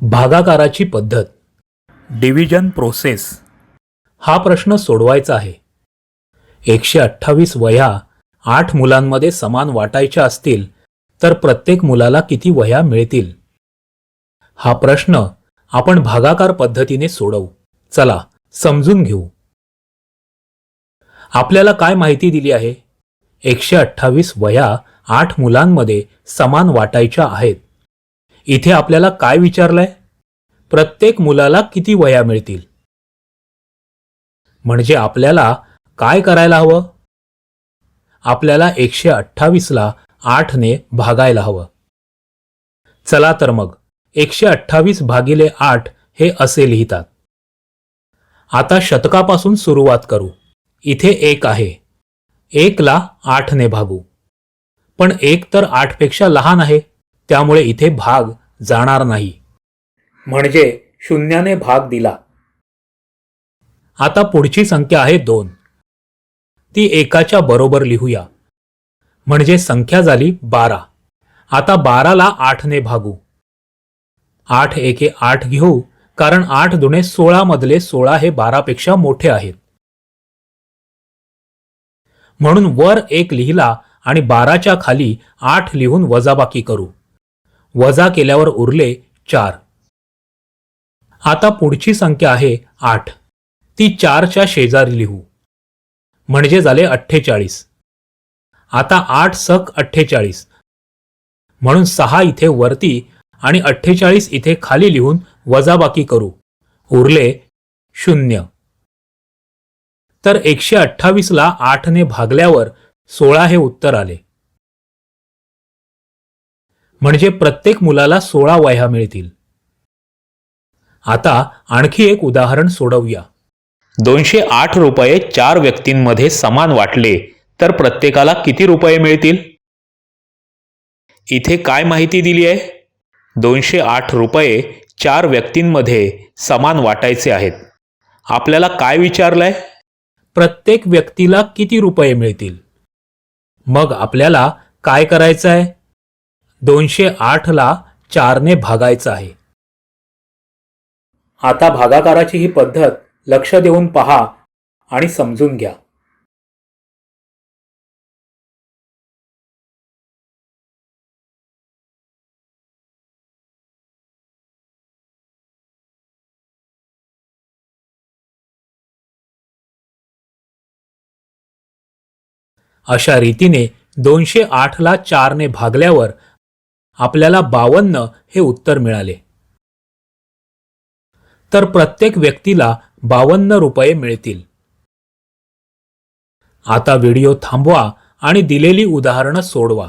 भागाकाराची पद्धत, division process. हा प्रश्न सोडवायचा आहे. 128 वह्या 8 मुलांमध्ये समान वाटायच्या असतील तर प्रत्येक मुलाला किती वह्या मिळतील? हा प्रश्न आपण भागाकार पद्धतीने सोडवू. चला समजून घेऊ. आपल्याला काय माहिती दिली आहे? 128 वह्या 8 मुलांमध्ये समान वाटायच्या आहेत. इथे आपल्याला काय विचारलंय? प्रत्येक मुलाला किती वह्या मिळतील? म्हणजे आपल्याला काय करायला हवं? आपल्याला 128 ला 8 ने भागायला हवं. चला तर मग 128 भागिले 8 हे असे लिहितात. आता शतकापासून सुरुवात करू. इथे 1 आहे. 1 ला 8 ने भागू. पण 1 तर 8 पेक्षा लहान आहे, त्यामुळे इथे भाग जाणार नाही. म्हणजे शून्याने भाग दिला. आता पुढची संख्या आहे 2. ती 1च्या बरोबर लिहूया. म्हणजे संख्या झाली 12. आता 12 ला 8 ने भागू. 8 एके 8 घेऊ, कारण 8 दुणे 16 मधले 16 हे 12 पेक्षा मोठे आहेत. म्हणून वर 1 लिहिला आणि 12च्या खाली 8 लिहून वजाबाकी करू. वजा केल्यावर उरले 4. आता पुढची संख्या आहे 8. ती 4च्या शेजारी लिहू. म्हणजे झाले 48. आता 8 सक 48. म्हणून 6 इथे वरती आणि 48 इथे खाली लिहून वजाबाकी करू. उरले 0. तर 128 ला 8 ने भागल्यावर 16 हे उत्तर आले. म्हणजे प्रत्येक मुलाला 16 वह्या मिळतील. आता आणखी एक उदाहरण सोडवूया. 208 रुपये 4 व्यक्तींमध्ये समान वाटले तर प्रत्येकाला किती रुपये मिळतील? इथे काय माहिती दिली आहे? 208 रुपये 4 व्यक्तींमध्ये समान वाटायचे आहेत. आपल्याला काय विचारलंय? प्रत्येक व्यक्तीला किती रुपये मिळतील? मग आपल्याला काय करायचं आहे? 208 ला 4 ने भागायचं आहे. आता भागाकाराची ही पद्धत लक्ष देऊन पहा आणि समजून घ्या. अशा रीतीने 208 ला 4 ने भागल्यावर आपल्याला 52 हे उत्तर मिळाले. तर प्रत्येक व्यक्तीला 52 रुपये मिळतील. आता व्हिडिओ थांबवा आणि दिलेली उदाहरणं सोडवा.